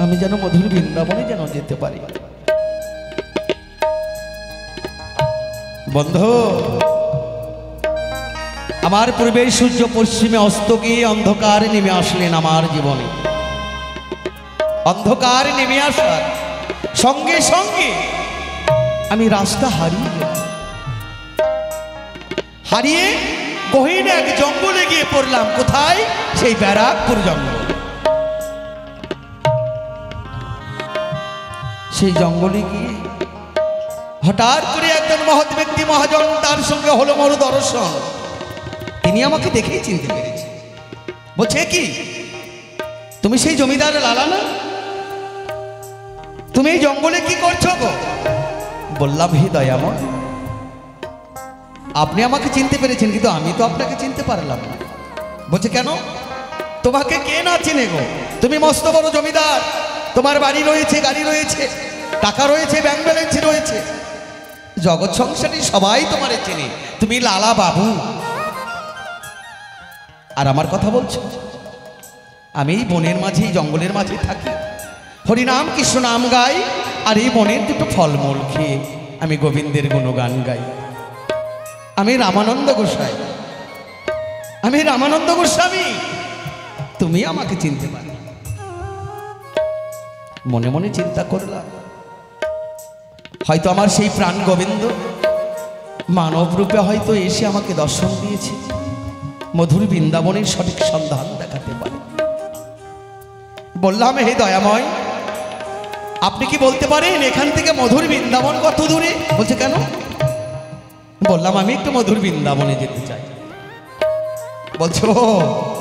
আমি যেন মধুর বৃন্দাবনে যেন যেতে পারি। বন্ধু, আমার পূর্বে সূর্য পশ্চিমে অস্ত গিয়ে অন্ধকার নেমে আসলেন আমার জীবনে। অন্ধকার নেমে আসার সঙ্গে সঙ্গে আমি রাস্তা হারিয়ে গেলাম। হারিয়ে গহীন এক জঙ্গলে গিয়ে পড়লাম। কোথায়? সেই ব্যারাকপুর জঙ্গল। সেই জঙ্গলে গিয়ে হঠাৎ করে একজন মহৎ ব্যক্তি মহাজন, তার সঙ্গে হলো মরু দর্শন। তিনি আমাকে দেখেই চিনতে পেরেছে। বলছে, কি তুমি সেই জমিদার লালা না? তুমি এই জঙ্গলে কি করছো গো? বললাম, হে দয়াময়, আপনি আমাকে চিনতে পেরেছেন, কিন্তু আমি তো আপনাকে চিনতে পারলাম না। বলছে, কেন? তোমাকে কে না চিনে গো? তুমি মস্ত বড় জমিদার, তোমার বাড়ি রয়েছে, গাড়ি রয়েছে, টাকা রয়েছে, ব্যাংক ব্যালেন্স রয়েছে, জগৎ সংসারে সবাই তোমারে চেনে, তুমি লালা বাবু। আর আমার কথা বলছো? আমি এই বনের মাঝে, এই জঙ্গলের মাঝে থাকি, হরিনাম কৃষ্ণ নাম গাই, আর এই বনের দুটো ফলমূল খেয়ে আমি গোবিন্দের গুণগান গাই। আমি রামানন্দ গোসাই, আমি রামানন্দ গোস্বামী। তুমি আমাকে চিনতে পারো? মনে মনে চিন্তা করলাম, হয়তো আমার সেই প্রাণ গোবিন্দ মানব রূপে হয়তো এসে আমাকে দর্শন দিয়েছে, মধুর বৃন্দাবনের সঠিক সন্ধান দেখাতে পারে। বললাম, হে দয়াময়, আপনি কি বলতে পারেন এখান থেকে মধুর বৃন্দাবন কত দূরে? বলছে, কেন? বললাম, আমি একটু মধুর বৃন্দাবনে যেতে চাই। বলছো,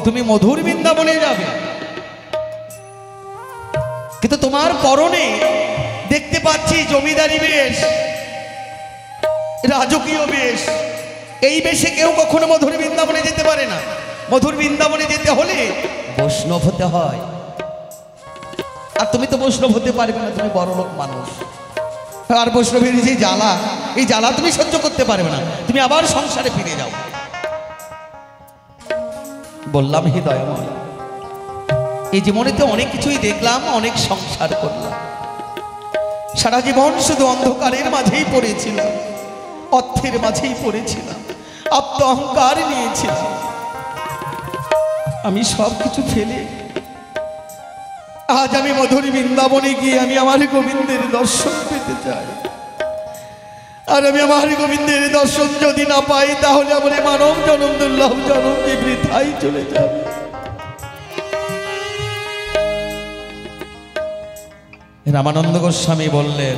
তুমি মধুর বৃন্দাবনে যাবে, কিন্তু তোমার পরনে দেখতে পাচ্ছি জমিদারি বেশ, রাজকীয় বেশ। এই বেশে কেউ কখনো মধুর বৃন্দাবনে যেতে পারে না। মধুর বৃন্দাবনে যেতে হলে বৈষ্ণব হতে হয়, আর তুমি তো বৈষ্ণব হতে পারবে না, তুমি বড় লোক মানুষ। আর বৈষ্ণবের যে জ্বালা, এই জ্বালা তুমি সহ্য করতে পারবে না, তুমি আবার সংসারে ফিরে যাও। বললাম, হে দয়াময়, এই জীবনেতে অনেক কিছুই দেখলাম, অনেক সংসার করলাম, সারা জীবন শুধু অন্ধকারের মাঝেই পড়েছিলাম, অর্থের মাঝেই পড়েছিলাম, আত্ম অহংকার নিয়েছিলাম। আমি সব কিছু ফেলে আজ আমি মধুর বৃন্দাবনে গিয়ে আমি আমার গোবিন্দের দর্শন পেতে চাই। আর আমি আমার গোবিন্দের দর্শন যদি না পাই, তাহলে আমার মানব জনম, দুর্লভ জনম যে বৃথাই চলে যাবে। রামানন্দ গোস্বামী বললেন,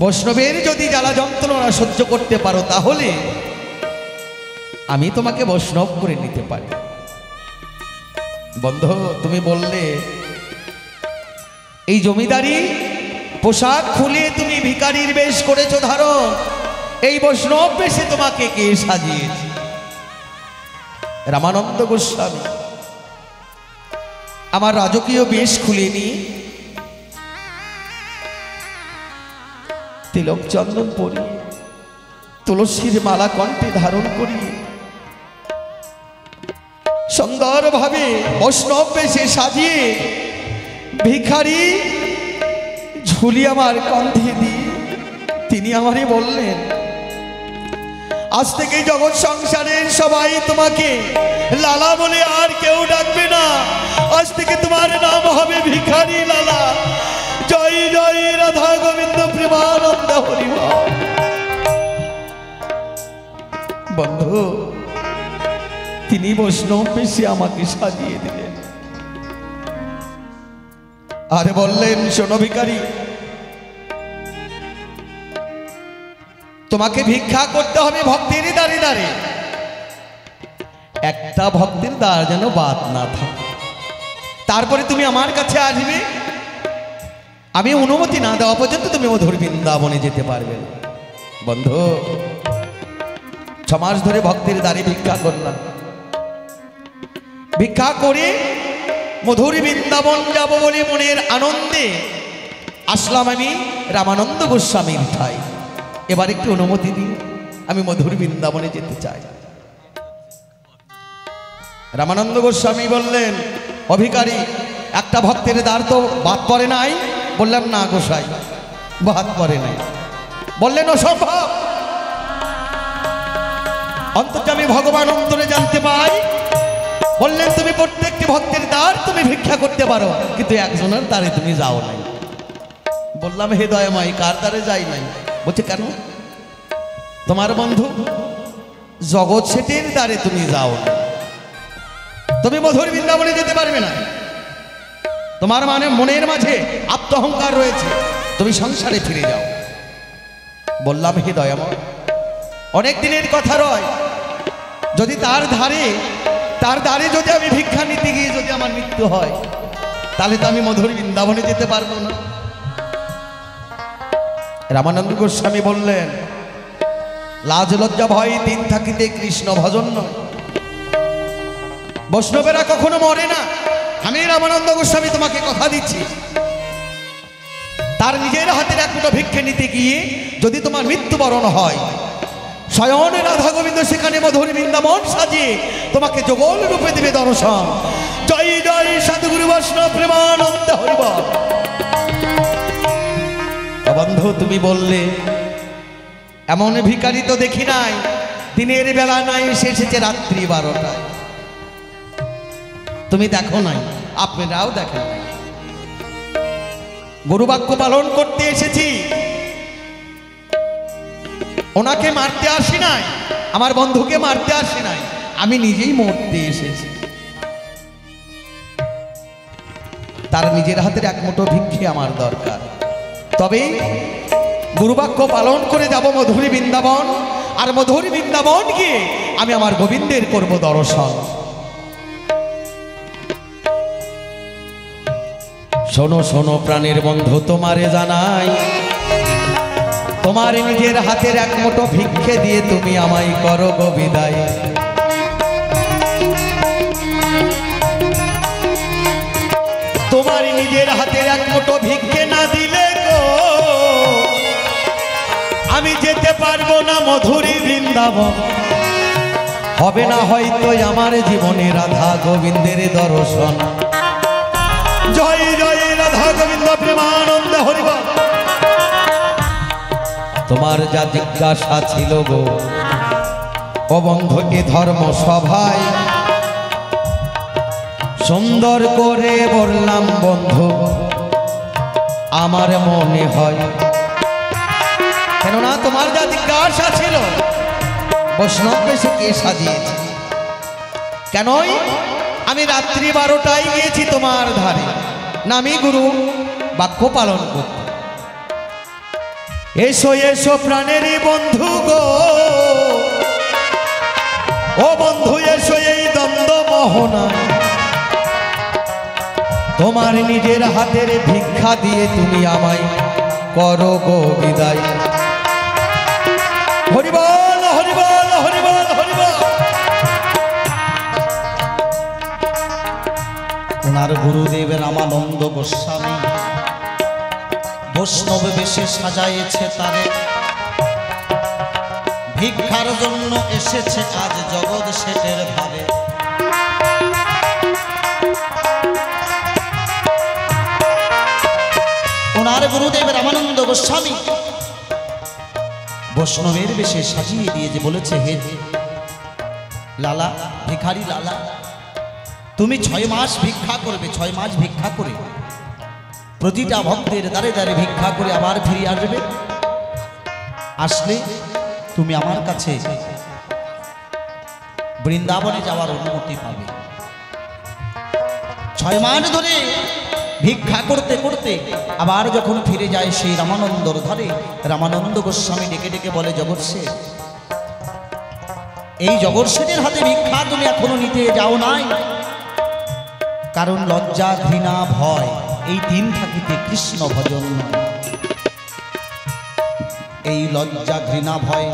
বৈষ্ণবের যদি জ্বালা যন্ত্রণা সহ্য করতে পারো, তাহলে আমি তোমাকে বৈষ্ণব করে নিতে পারি। বন্ধু, তুমি বললে এই জমিদারি পোশাক খুলে তুমি ভিখারির বেশ করেছো ধারণ, এই বৈষ্ণব বেশে তোমাকে কে সাজিয়েছে? রামানন্দ গোস্বামী আমার রাজকীয় বেশ খুলে নিয়ে তিলক চন্দন পরিয়ে, তুলসীর মালা কণ্ঠে ধারণ করিয়ে, সুন্দরভাবে বৈষ্ণব বেশে সাজিয়ে ভিখারি ঝুলি আমার কণ্ঠে দিয়ে তিনি আমারে বললেন, আজ থেকে জগৎ সংসারের সবাই তোমাকে লালা বলে আর কেউ ডাকবে না, আজ থেকে তোমার নাম হবে ভিখারি লালা। জয় জয় রাধা গোবিন্দ প্রেমানন্দ হরি বল। বন্ধু, তিনি বৈষ্ণব বেশে আমাকে সাজিয়ে দিলেন, আর বললেন, শোনো ভিখারি, তোমাকে ভিক্ষা করতে হবে ভক্তের দ্বারে দ্বারে, একটা ভক্তের দ্বার যেন বাদ না থাকে, তারপরে তুমি আমার কাছে আসবে। আমি অনুমতি না দেওয়া পর্যন্ত তুমি মধুর বৃন্দাবনে যেতে পারবে না। বন্ধু, 6 মাস ধরে ভক্তের দ্বারে ভিক্ষা করলাম, ভিক্ষা করে মধুর বৃন্দাবন যাব বলে মনের আনন্দে আসলাম আমি রামানন্দ গোস্বামীর ঠাই। এবার একটু অনুমতি দিন, আমি মধুর বৃন্দাবনে যেতে চাই। রামানন্দ গোস্বামী বললেন, অভিকারী, একটা ভক্তের দ্বার তো বাদ পড়ে নাই। বললাম, না গোসাই, বাদ পড়ে নাই। বললেন, অসম্ভব। অন্তত আমি ভগবান অন্তরে জানতে পাই। বললেন, তুমি প্রত্যেকটি ভক্তের দ্বার তুমি ভিক্ষা করতে পারো, কিন্তু একজনের দ্বারে তুমি যাও নাই। বললাম, হে দয়াময়, কার দ্বারে যাই নাই? বলছে, কেন? তোমার বন্ধু জগৎ শেঠের দ্বারে তুমি যাও না, তুমি মধুর বৃন্দাবনে যেতে পারবে না। তোমার মানে মনের মাঝে আত্মহংকার রয়েছে, তুমি সংসারে ফিরে যাও। বললাম, হে দয়াময়, অনেক দিনের কথা রয়, যদি তার দ্বারে যদি আমি ভিক্ষা নিতে গিয়ে যদি আমার মৃত্যু হয়, তাহলে তো আমি মধুর বৃন্দাবনে যেতে পারবো না। রামানন্দ গোস্বামী বললেন, লাজ লজ্জা ভয় তিন থাকিতে কৃষ্ণ ভজন নয়। বৈষ্ণবেরা কখনো মরে না। আমি রামানন্দ গোস্বামী তোমাকে কথা দিচ্ছি, তার নিজের হাতের এক মুঠো ভিক্ষে নিতে গিয়ে যদি তোমার মৃত্যুবরণ হয়, স্বয়ং রাধা গোবিন্দ সেখানে মধুর বৃন্দাবন সাজিয়ে তোমাকে যোগল রূপে দেবে দর্শন। জয় জয় সাধুগুরু বৈষ্ণব প্রেমানন্দ হরিবল। বন্ধু, তুমি বললে এমন ভিখারি তো দেখি নাই, দিনের বেলা নাই, এসেছে রাত্রি 12টায়। তুমি দেখো নাই, আপনারাও দেখেন নাই। গুরুবাক্য পালন করতে এসেছি, ওনাকে মারতে আসি নাই, আমার বন্ধুকে মারতে আসি নাই, আমি নিজেই মরতে এসেছি। তার নিজের হাতের এক মুঠো ভিক্ষে আমার দরকার, তবে গুরুবাক্য পালন করে যাব মধুরী বৃন্দাবন, আর মধুরী বৃন্দাবন গিয়ে আমি আমার গোবিন্দের করব দর্শন। শোনো শোনো প্রাণের বন্ধু, তোমারে জানাই, তোমার নিজের হাতের এক মুঠো ভিক্ষে দিয়ে তুমি আমায় করো গো বিদায়। তোমার নিজের হাতের এক মুঠো ভিক্ষে না দিলে গো, আমি যেতে পারবো না মধুরী বৃন্দাবন। হবে না হয়তো আমার জীবনে রাধা গোবিন্দের দর্শন। জয় জয় রাধা গোবিন্দ প্রেমানন্দ হরিবল। তোমার যা জিজ্ঞাসা ছিল গো ও বন্ধুকে ধর্ম সভায়, সুন্দর করে বললাম বন্ধু, আমার মনে হয়। কেননা তোমার যা জিজ্ঞাসা ছিল, বৈষ্ণব বেশে কে সাজিয়েছে? কেনই আমি রাত্রি 12টায় গিয়েছি তোমার ধারে, নামি গুরু বাক্য পালন করতে। এসো এসো প্রাণেরই বন্ধু গো, ও বন্ধু এসো এই দ্বন্দ্ব মোহনা। তোমার নিজের হাতের ভিক্ষা দিয়ে তুমি আমায় করো গো বিদায়। হরিবল হরিবল হরিবল হরিবল। ওনার গুরুদেব রামানন্দ গোস্বামী বৈষ্ণব বেশে সাজাইছে তারে, ভিক্ষার জন্য এসেছে আজ জগৎ শেঠের ভাবে। ওনার গুরুদেব রামানন্দ গোস্বামী বৈষ্ণবের বেশে সাজিয়ে দিয়ে যে বলেছে, হে লালা, ভিখারি লালা, তুমি 6 মাস ভিক্ষা করবে, 6 মাস ভিক্ষা করে প্রতিটা ভক্তের দ্বারে দ্বারে ভিক্ষা করে আবার ফিরে আসবে। আসলে তুমি আমার কাছে বৃন্দাবনে যাওয়ার অনুমতি পাবে। 6 মাস ধরে ভিক্ষা করতে করতে আবার যখন ফিরে যায় সেই রামানন্দর ধারে, রামানন্দ গোস্বামী ডেকে ডেকে বলে, জগৎ শেঠ, এই জগৎ শেঠের হাতে ভিক্ষা তুমি এখনো নিতে যাও নাই, কারণ লজ্জা ঘৃণা ভয় এই 3 থাকিতে কৃষ্ণ ভজন নয়। এই লজ্জা ঘৃণা ভয়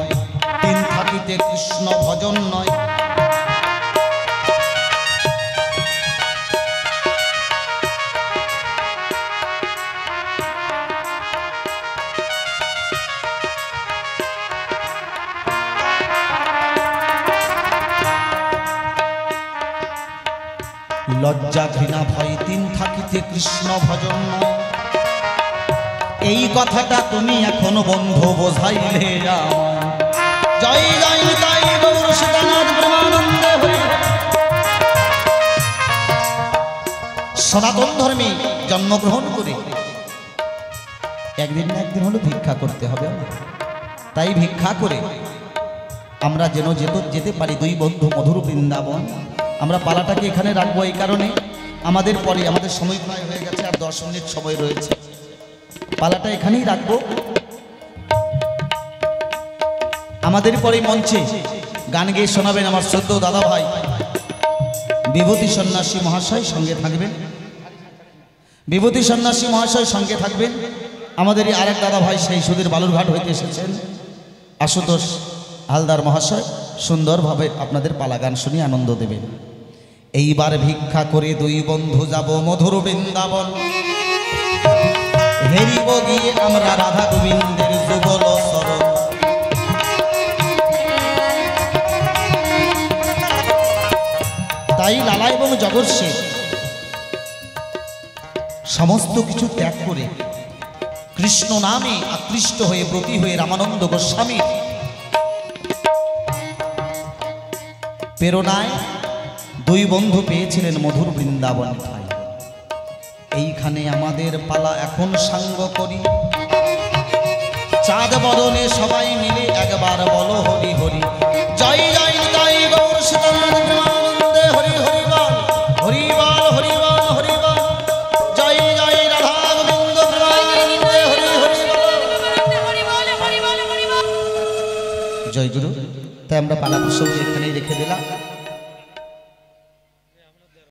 3 থাকিতে কৃষ্ণ ভজন নয়। লজ্জা ঘৃণা ভয় তিন থাকিতে কৃষ্ণ ভজন নয়। এই কথাটা তুমি এখনো বন্ধু বোঝাইলে আমায়। জয় জয় নিতাই গৌর সীতানাথ প্রেমানন্দে হরি। সনাতন ধর্মে জন্মগ্রহণ করে একদিন না একদিন হলো ভিক্ষা করতে হবে আমার। তাই ভিক্ষা করে আমরা যেন যেতে পারি দুই বন্ধু মধুর বৃন্দাবন। আমরা পালাটাকে এখানে রাখবো এই কারণে, আমাদের পরে আমাদের সময় প্রায় হয়ে গেছে, আর 10 মিনিট সময় রয়েছে। পালাটা এখানেই রাখবো। আমাদের পরে মঞ্চে গান গেয়ে শোনাবেন আমার শ্রদ্ধ দাদা ভাই বিভূতি সন্ন্যাসী মহাশয়, সঙ্গে থাকবেন। বিভূতি সন্ন্যাসী মহাশয় সঙ্গে থাকবেন। আমাদের এই আরেক দাদা ভাই সেই সুদূর বালুরঘাট হইতে এসেছেন আশুতোষ হালদার মহাশয়, সুন্দরভাবে আপনাদের পালা গান শুনিয়ে আনন্দ দেবেন। এইবার ভিক্ষা করে দুই বন্ধু যাব মধুর বৃন্দাবন। হেরিব গিয়ে আমরা রাধা গোবিন্দের যুগল শরণ। তাই লালা এবং জগৎ শেঠ সমস্ত কিছু ত্যাগ করে কৃষ্ণ নামে আকৃষ্ট হয়ে ব্রতী হয়ে রামানন্দ গোস্বামীর প্রেরণায় দুই বন্ধু পেয়েছিলেন মধুর বৃন্দাবন ঠাই। এইখানে আমাদের পালা এখন সাঙ্গ করি। চাঁদ বদনে সবাই মিলে একবার বলো হরি হরি। জয় জয় নিতাই গৌর সীতানাথ প্রেমানন্দে হরি হরি বল, হরি বল, হরি বল, হরি বল। জয় জয় রাধা গোবিন্দ প্রেমানন্দে হরি হরি বল। জয় গুরু। তাই আমরা পালা প্রসঙ্গ এখানেই রেখে দিলাম।